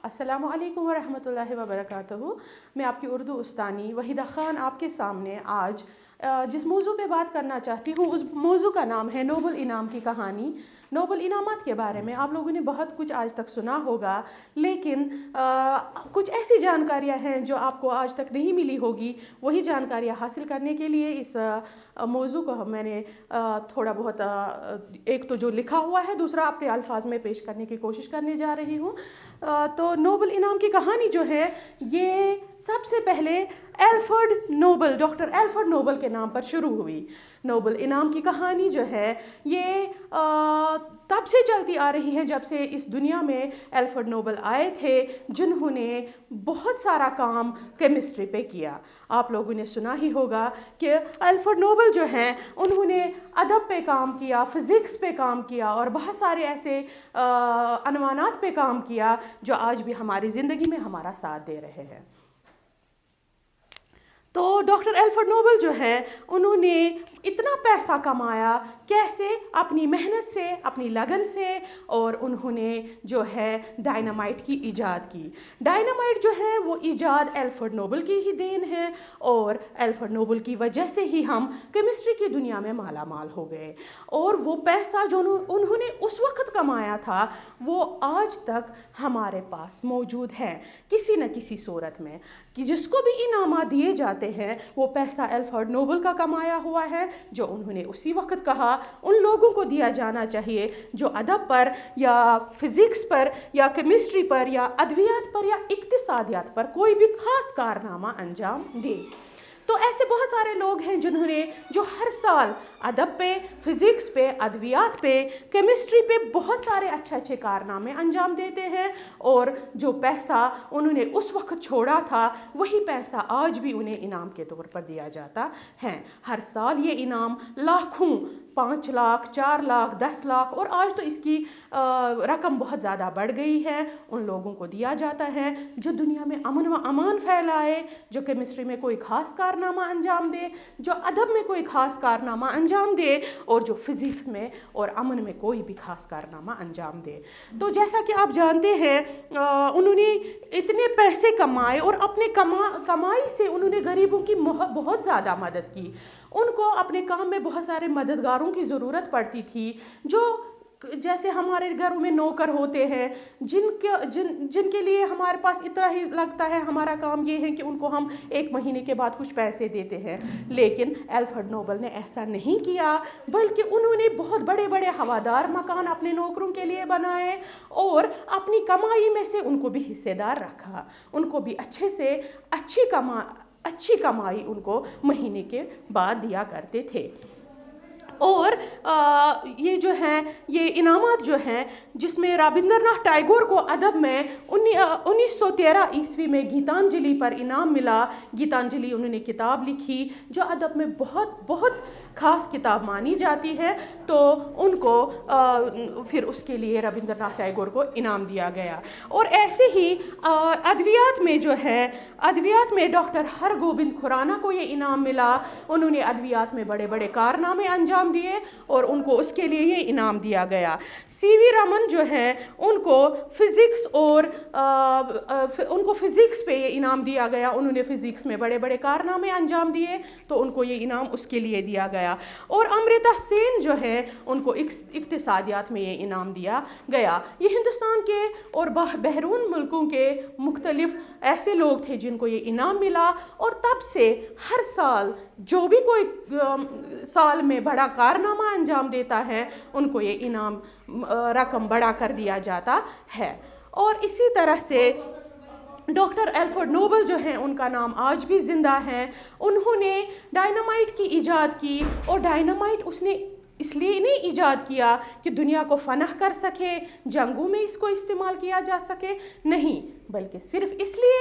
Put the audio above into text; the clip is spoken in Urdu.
السلام علیکم ورحمۃ اللہ وبرکاتہ. میں آپ کی اردو استانی وحیدہ خان آپ کے سامنے آج جس موضوع پہ بات کرنا چاہتی ہوں اس موضوع کا نام ہے نوبل انعام کی کہانی. نوبل انعامات کے بارے میں آپ لوگوں نے بہت کچھ آج تک سنا ہوگا، لیکن کچھ ایسی جانکاریاں ہیں جو آپ کو آج تک نہیں ملی ہوگی. وہی جانکاریاں حاصل کرنے کے لیے اس موضوع کو میں نے تھوڑا بہت ایک تو جو لکھا ہوا ہے، دوسرا اپنے الفاظ میں پیش کرنے کی کوشش کرنے جا رہی ہوں. تو نوبل انعام کی کہانی جو ہے یہ سب سے پہلے ڈاکٹر ایلفرڈ نوبل کے نام پر شروع ہوئی. نوبل انعام کی کہانی جو ہے یہ تب سے چلتی آ رہی ہے جب سے اس دنیا میں ایلفرڈ نوبل آئے تھے، جنہوں نے بہت سارا کام کیمسٹری پہ کیا. آپ لوگوں نے سنا ہی ہوگا کہ ایلفرڈ نوبل جو ہیں انہوں نے ادب پہ کام کیا، فزکس پہ کام کیا اور بہت سارے ایسے عنوانات پہ کام کیا جو آج بھی ہماری زندگی میں ہمارا ساتھ دے رہے ہیں. تو ڈاکٹر ایلفرڈ نوبل جو ہے انہوں نے اتنا پیسہ کمایا کیسے؟ اپنی محنت سے، اپنی لگن سے، اور انہوں نے جو ہے ڈائنامائٹ کی ایجاد کی. ڈائنامائٹ جو ہے وہ ایجاد ایلفرڈ نوبل کی ہی دین ہے، اور ایلفرڈ نوبل کی وجہ سے ہی ہم کیمسٹری کی دنیا میں مالا مال ہو گئے. اور وہ پیسہ جو انہوں نے اس وقت کمایا تھا وہ آج تک ہمارے پاس موجود ہے کسی نہ کسی صورت میں، کہ جس کو بھی انعامات دیے جاتے ہیں وہ پیسہ ایلفرڈ نوبل کا کمایا ہوا ہے، جو انہوں نے اسی وقت کہا ان لوگوں کو دیا جانا چاہیے جو ادب پر یا فزکس پر یا کیمسٹری پر یا ادویات پر یا اقتصادیات پر کوئی بھی خاص کارنامہ انجام دے. تو ایسے بہت سارے لوگ ہیں جنہوں نے جو ہر سال ادب پہ، فزکس پہ، ادویات پہ، کیمسٹری پہ بہت سارے اچھے کارنامے انجام دیتے ہیں، اور جو پیسہ انہوں نے اس وقت چھوڑا تھا وہی پیسہ آج بھی انہیں انعام کے طور پر دیا جاتا ہے. ہر سال یہ انعام لاکھوں، 5 لاکھ، 4 لاکھ، 10 لاکھ، اور آج تو اس کی رقم بہت زیادہ بڑھ گئی ہے، ان لوگوں کو دیا جاتا ہے جو دنیا میں امن و امان پھیلائے، جو کیمسٹری میں کوئی خاص کارنامہ انجام دے، جو ادب میں کوئی خاص کارنامہ انجام دے، اور جو فزکس میں اور امن میں کوئی بھی خاص کارنامہ انجام دے. تو جیسا کہ آپ جانتے ہیں انہوں نے اتنے پیسے کمائے اور اپنے کمائی سے انہوں نے غریبوں کی بہت زیادہ مدد کی. ان کو اپنے کام میں بہت سارے مددگاروں کی ضرورت پڑتی تھی، جو جیسے ہمارے گھروں میں نوکر ہوتے ہیں جن کے لیے ہمارے پاس اتنا ہی لگتا ہے، ہمارا کام یہ ہے کہ ان کو ہم 1 مہینے کے بعد کچھ پیسے دیتے ہیں. لیکن ایلفرڈ نوبل نے ایسا نہیں کیا، بلکہ انہوں نے بہت بڑے بڑے ہوادار مکان اپنے نوکروں کے لیے بنائے اور اپنی کمائی میں سے ان کو بھی حصے دار رکھا. ان کو بھی اچھی کمائی ان کو مہینے کے بعد دیا کرتے تھے. اور یہ جو ہیں یہ انعامات جو ہیں، جس میں رابندر ناتھ ٹیگور کو ادب میں 1913 عیسوی میں گیتانجلی پر انعام ملا. گیتانجلی انہوں نے کتاب لکھی جو ادب میں بہت خاص کتاب مانی جاتی ہے، تو ان کو پھر اس کے لیے رابندر ناتھ ٹیگور کو انعام دیا گیا. اور ایسے ہی ادویات میں ڈاکٹر ہرگوبند کھرانا کو یہ انعام ملا. انہوں نے ادویات میں بڑے بڑے کارنامے انجام دیے اور ان کو اس کے لیے یہ انعام دیا گیا. سی وی رمن جو ہیں ان کو فزکس پہ یہ انعام دیا گیا. انہوں نے فزکس میں بڑے بڑے کارنامے انجام دیے تو ان کو یہ انعام اس کے لیے دیا گیا. اور امرتا سین جو ہے ان کو اقتصادیات میں یہ انعام دیا گیا. یہ ہندوستان کے اور بیرون ملکوں کے مختلف ایسے لوگ تھے جن کو یہ انعام ملا، اور تب سے ہر سال جو بھی کوئی سال میں بڑا کارنامہ انجام دیتا ہے ان کو یہ انعام رقم بڑھا کر دیا جاتا ہے. اور اسی طرح سے ڈاکٹر ایلفرڈ نوبل جو ہیں ان کا نام آج بھی زندہ ہے. انہوں نے ڈائنامائٹ کی ایجاد کی، اور ڈائنامائٹ اس لیے نہیں ایجاد کیا کہ دنیا کو فنا کر سکے، جنگوں میں اس کو استعمال کیا جا سکے، نہیں، بلکہ صرف اس لیے